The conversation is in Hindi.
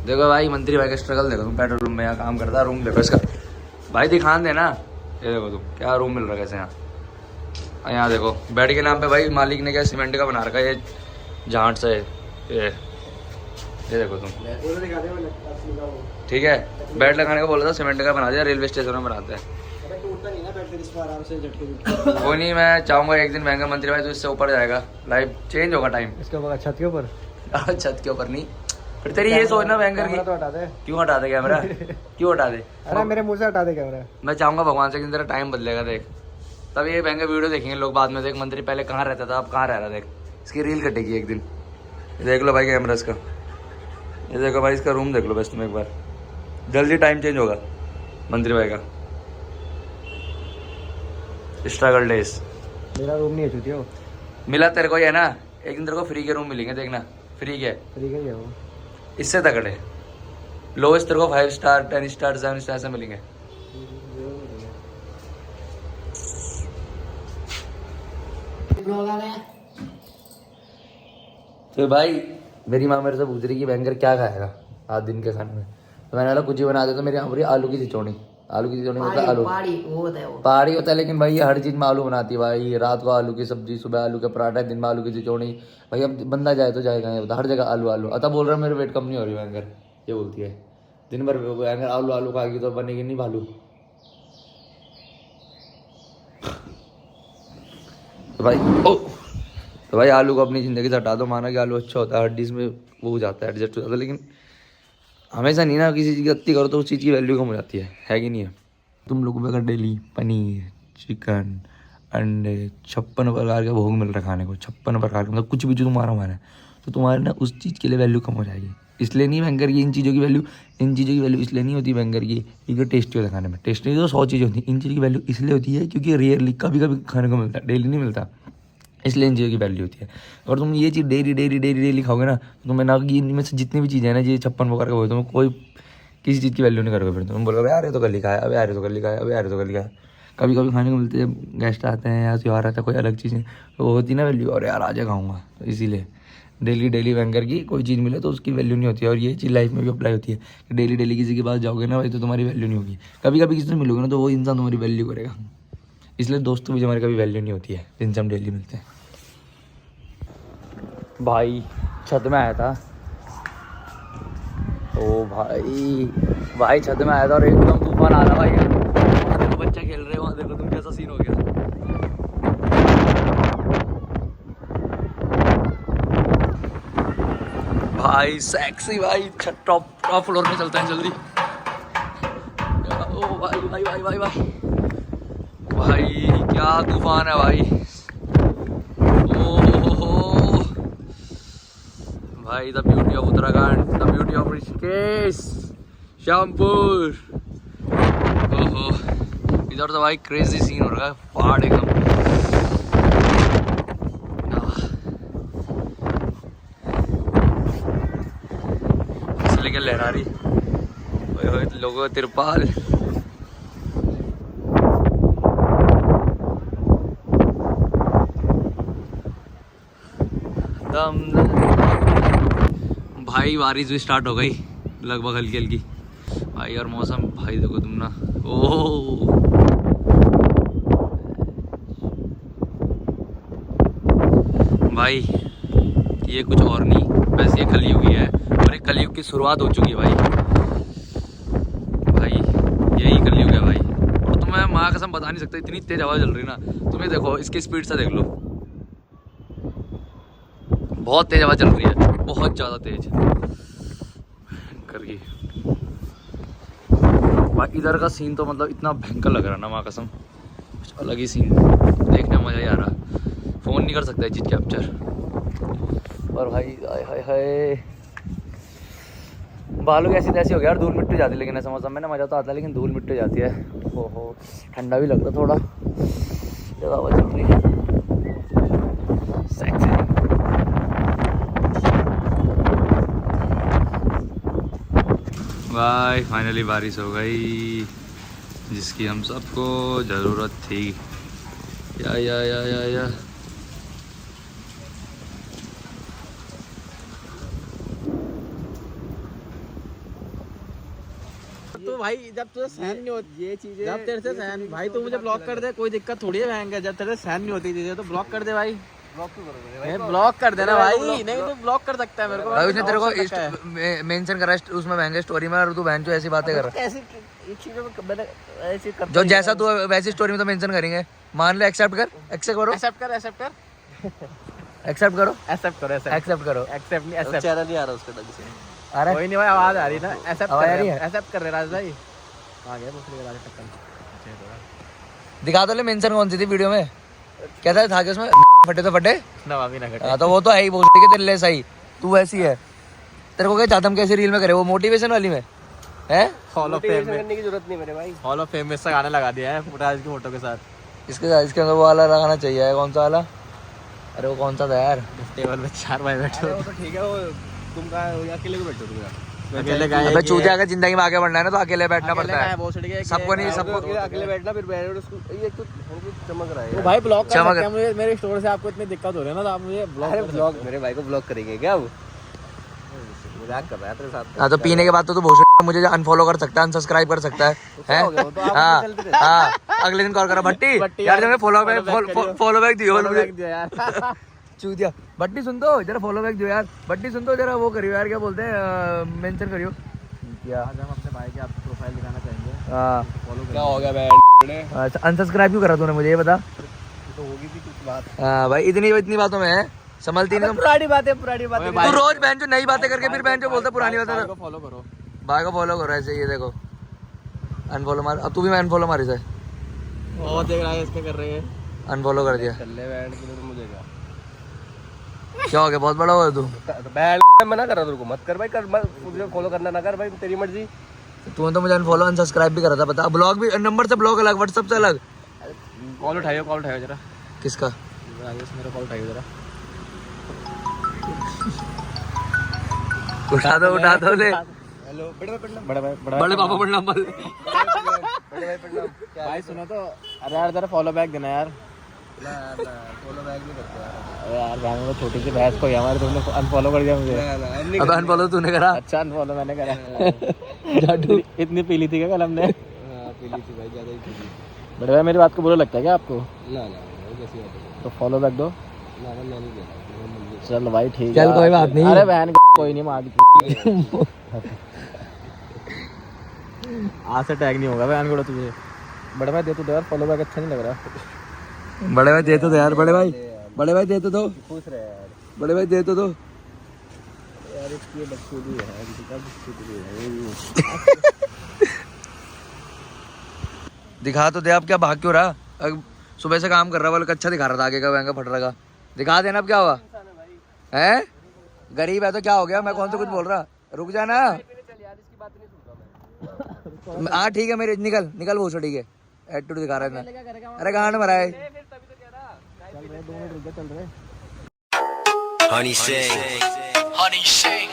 देखो भाई मंत्री भाई का स्ट्रगल देखो तुम, पेट्रोल रूम में यहाँ काम करता है, रूम देखो इसका भाई, दिखान देना। ये देखो तुम क्या रूम मिल रहा है कैसे यहाँ। यहाँ देखो बेड के नाम पे भाई मालिक ने क्या सीमेंट का बना रखा है, ये झांट से ये देखो तुम। ठीक है बेड लगाने का बोला था, सीमेंट का बना दिया, रेलवे स्टेशन में बनाते हैं। कोई नहीं, मैं चाहूंगा एक दिन महंगा मंत्री भाई तो इससे ऊपर जाएगा, लाइफ चेंज होगा टाइम। इसके ऊपर छत के ऊपर छत के ऊपर नहीं, फिर तेरी ये सोचना बैंकर की। तो हटा दे। क्यों हटा दे कैमरा? क्यों हटा दे? अरे मेरे मुंह से हटा दे कैमरा। मैं चाहूंगा भगवान से कि तेरा टाइम बदलेगा देख, तब ये बैंकर वीडियो देखेंगे लोग बाद में। देख मंत्री पहले कहाँ रहता था, अब कहाँ रह रहा, देख इसकी रील कटेगी एक दिन। देख लो भाई कैमरा इसका, ये देखो भाई इसका रूम देख लो बस तुम एक बार, जल्दी टाइम चेंज होगा मंत्री भाई का। Struggle days. मेरा रूम नहीं है चुतिया, मिला तेरे को ही है ना, एक दिन तेरे को फ्री के रूम मिलेंगे देखना। फ्री के? फ्री का ही है वो, इससे तगड़े लोएस्ट तेरे को 5 स्टार 10 स्टार 7 स्टार ऐसे मिलेंगे। तो भाई मेरी माँ मेरे से पूछ रही कि बैंकर क्या खाएगा आज दिन के खाने में, तो मैंने बोला कुछ ही बना दे। तो मेरी यहाँ पर आलू की चिचौड़ी, आलू की चिचौड़ी मतलब आलू पहाड़ी होता है, लेकिन भाई ये हर चीज़ में आलू बनाती है भाई। रात को आलू की सब्जी, सुबह आलू के पराठा, दिन में आलू की चिचौड़ी। भाई अब बंदा जाए तो जाएगा ये बता, हर जगह आलू आलू। अतः बोल रहा है मेरे वेट कम नहीं हो रही बैंकर, ये बोलती है दिन भर बैंकर आलू आलू खाएगी तो बनेगी नहीं भालू। तो भाई तो भाई आलू को अपनी ज़िंदगी से हटा दो, माना कि आलू अच्छा होता है, हड्डी में वो हो जाता है, एडजस्ट हो जाता है, लेकिन हमेशा नहीं ना, किसी चीज़ की गलती करो तो उस चीज़ की वैल्यू कम हो जाती है कि नहीं है। तुम लोगों को अगर डेली पनीर, चिकन, अंडे 56 प्रकार के भोग मिल रहा खाने को, 56 प्रकार के, मतलब कुछ भी जो तुम्हारा मन है, तो तुम्हारे ना उस चीज़ के लिए वैल्यू कम हो जाएगी। इसलिए नहीं बैंकर की इन चीज़ों की वैल्यू इसलिए नहीं होती बैंकर की क्योंकि टेस्टी होता है खाने में। टेस्टी तो 100 चीज़ें होती हैं, इन चीज़ों की वैल्यू इसलिए होती है क्योंकि रेयरली कभी कभी खाने को मिलता है, डेली नहीं मिलता, इसलिए इन चीज़ों की वैल्यू होती है। अगर तुम ये चीज़ डेली खाओगे ना तो तुम्हें ना इनमें से जितनी भी चीज़ें हैं ना, ये 56 प्रकार का हो, तुम्हें कोई किसी चीज़ की वैल्यू नहीं करोगे। फिर तुम बोलोगे यार ये तो कल ही खाया, अब यार ये तो कल ही खाया, अब यार ये तो कल ही खाया। कभी कभी खाने को मिलते हैं, गेस्ट आते हैं या त्यौहार आता है, कोई अलग चीज़ें तो वो होती है ना वैल्यू, और यार आज खाऊंगा। तो इसीलिए डेली बैंकर की कोई चीज़ मिले तो उसकी वैल्यू नहीं होती है। और ये चीज़ लाइफ में भी अप्लाई होती है कि डेली किसी के पास जाओगे ना भाई तो तुम्हारी वैल्यू नहीं होगी। कभी कभी किसी से मिलोगे ना तो वो इंसान तुम्हारी वैल्यू करेगा। इसलिए दोस्तों भी हमारी कभी वैल्यू नहीं होती है जिनसे हम डेली मिलते हैं। भाई छत में आया था, ओ भाई छत में आया था और एकदम तूफान आ रहा भाई। वहाँ देखो बच्चा खेल रहे हैं, वहाँ देखो तुम कैसा सीन हो गया। भाई सेक्सी भाई, टॉप फ्लोर में चलते हैं जल्दी। ओ भाई क्या तूफान है भाई। भाई the beauty of Uttarakhand, the beauty of Rishikesh, Shyampur. ओहो इधर तो भाई क्रेजी सीन हो रहा है, पहाड़ एकदम। इसलिए क्या लहरा रही लोगों तिरपाल। भाई बारिश भी स्टार्ट हो गई लगभग हल्की हल्की भाई। और मौसम भाई देखो तुम ना, ओह भाई ये कुछ और नहीं, बस ये कलयुग ही है और एक कलयुग की शुरुआत हो चुकी है भाई। भाई यही कलयुग है भाई। और तुम्हें माँ कसम बता नहीं सकता, इतनी तेज हवा चल रही ना। तुम्हें देखो इसकी स्पीड से देख लो, बहुत तेज हवा चल रही है, बहुत ज़्यादा तेज करके। बाकी इधर का सीन तो मतलब इतना भयंकर लग रहा है ना माँ कसम, कुछ अलग ही सीन, देखने में मज़ा ही आ रहा। फ़ोन नहीं कर सकता ये चीज़ कैप्चर। और भाई हाय हाय बालू कैसी तैसी हो गया यार, धूल मिट्टी जाती है। लेकिन ऐसा मौसम में ना मज़ा तो आता है, लेकिन धूल मिट्टी जाती है। ओहो ठंडा भी लगता थोड़ा, ज़्यादा हवा चल रही है। सेक्सी भाई, फाइनली बारिश हो गई जिसकी हम सबको ज़रूरत थी। या तू भाई जब तुझे सहन नहीं होती ये चीजें, जब तेरे से सहन भाई तू मुझे ब्लॉक कर दे, कोई दिक्कत थोड़ी है बहन का। जब तेरे से सहन नहीं होती चीजें तो ब्लॉक कर दे भाई। ब्लॉक क्यों करोगे? ब्लॉक कर देना भाई। नहीं तो ब्लॉक कर सकता है मेरे को भाई उसने तेरे को मेंशन करा उसमें बहन स्टोरी में, और तू बहन जो ऐसी बातें कर रहा है। ऐसी चीजों में मैंने ऐसी कर जो जैसा तू वैसी स्टोरी में तो मेंशन करेंगे। मान ले एक्सेप्ट कर, एक्सेप्ट करो, एक्सेप्ट कर एक्सेप्ट करो, एक्सेप्ट करो एक्सेप्ट करो। एक्सेप्ट नहीं एक्सेप्ट चैनल नहीं आ रहा उसका ढंग से। अरे कोई नहीं भाई, आवाज आ रही ना। एक्सेप्ट आवाज आ रही है? एक्सेप्ट कर रहे राज भाई। कहां गए दूसरे राज टक्कर? दिखा तो ले मेंशन कौन सी थी वीडियो में, कैसा था कि उसमें फटे तो फटे। ना भाभी ना घटे। हाँ तो वो तो है ही, बोल के तेरे लिए सही। तू वैसी है, तेरे को क्या चाहता हम कैसी रील में करे, वो मोटिवेशन वाली में है। हॉल ऑफ फेम में करने की जरूरत नहीं मेरे भाई। हॉल ऑफ फेम में इसका गाना लगा दिया है राज की फोटो के साथ। इसके अंदर वो वाला लगाना चाहिए। कौन सा वाला? अरे वो कौन सा था यार? टेबल पे 4 भाई बैठे हो। तो ठीक है, वो तुम कहाँ हो? अकेले को बैठो तुम यार। अकेले गए अबे चूतिया, अगर जिंदगी में आगे बढ़ना है ना तो अकेले बैठना पड़ता है। सबको नहीं, सबको अकेले बैठना फिर बैठ और उसको ये तो चमक रहा है तो यार। भाई ब्लॉक कर चमक- सकते हैं मुझे। मेरे स्टोर से आपको इतनी दिक्कत हो रही है ना, तो आप मुझे ब्लॉक अरे कर ब्लॉक, मेरे भाई को ब्लॉक करेंगे क्या वो? मजाक कर रहा है तेरे साथ। हाँ तो पीने के बाद तो बहुत मुझे अनफॉलो कर सकता है, अनसब्सक्राइब कर सकता है हैं? हो गया वो तो आप हाँ चलते रहते हाँ, अगले दिन कॉल करा भट्टी भट्टी यार, यार, जब फॉलो बैक follow back करियो। फॉलो बैक दियो follow back दिया यार। चूतिया। भट्टी सुन तो जरा, फॉलो बैक दियो यार। भट्टी सुन तो जरा, वो करियो यार, क्या बोलते हैं, मेंशन करियो क्या। आज हम अपने भाई की आपको प्रोफाइल दिखाना चाहेंगे। हाँ फॉलो क्या हो गया बैंड? अच्छा, अनसब्सक्राइब क्यों करा तूने, मुझे ये बता। तो होगी भी कुछ बात। हाँ भाई, इतनी बातों में है, संभलती नहीं तुम। पुरानी बातें, पुरानी बातें। तू रोज बहन जो नई बातें करके फिर बहन जो बोलता पुरानी बातें। को फॉलो करो। भाई को फॉलो करो ऐसे, ये देखो अनफॉलो मार। अब तू भी मैं अनफॉलो मारी से, और देख रहा है इसके कर रहे हैं। अनफॉलो कर दिया। चले बैंड के लिए तो मुझे क्या? क्या हो गया, बहुत बड़ा हुआ तू। तो बैंड मना कर रहा तेरे को, मत कर भाई। कर मुझे फॉलो करना ना कर भाई, तेरी मर्जी। तूने तो मुझे अनफॉलो अनसब्सक्राइब भी करा था, पता। ब्लॉग भी, नंबर से ब्लॉग अलग, व्हाट्सएप से अलग। कॉल उठाइयो जरा। किसका? राजेश मेरा कॉल उठाइयो जरा। उठा दो ले। हेलो बड़े भाई प्रणाम। बड़े पापा पर नंबर। बड़े भाई प्रणाम। क्या भाई सुनो तो, अरे यार जरा फॉलो बैक देना यार। ना फॉलो बैक नहीं करते यार। अरे यार बहन में छोटी सी बहस को हमारे तुमने अनफॉलो कर दिया मुझे। नहीं अब अनफॉलो तूने करा। अच्छा अनफॉलो मैंने करा। जादू इतनी पीली थी क्या कल हमने? हाँ, पीली थी भाई, ज्यादा ही पीली। बड़े भाई मेरी बात को बुरा लगता है क्या आपको? ना कैसी बात है? तो फॉलो बैक दो। ना मैं नहीं दे रहा। चल भाई ठीक है। चल कोई बात नहीं। अरे बहन कोई नहीं, मार आज से टैग नहीं होगा बहन को तुझे। बड़े भाई दे तो यार, फॉलो बैक अच्छा नहीं लग रहा। बड़े भाई दे तो दो यार, बड़े भाई दे तो दो, खुश रहे यार। बड़े भाई दे तो दो। यार इसकी बदसूदी है, इसका बदसूदी है। दिखा तो दे, अब क्या भाग क्यों रहा? अब सुबह से काम कर रहा, वाला अच्छा दिखा रहा था आगे का, महंगा फट रहा का। दिखा देना, अब क्या हुआ है? गरीब है तो क्या हो गया, मैं कौन सा कुछ बोल रहा। रुक जाना। हाँ ठीक है, मेरे निकल वो छोटी के एटीट्यूड दिखा रहा है। अरे गांड मरा है। Honey sing.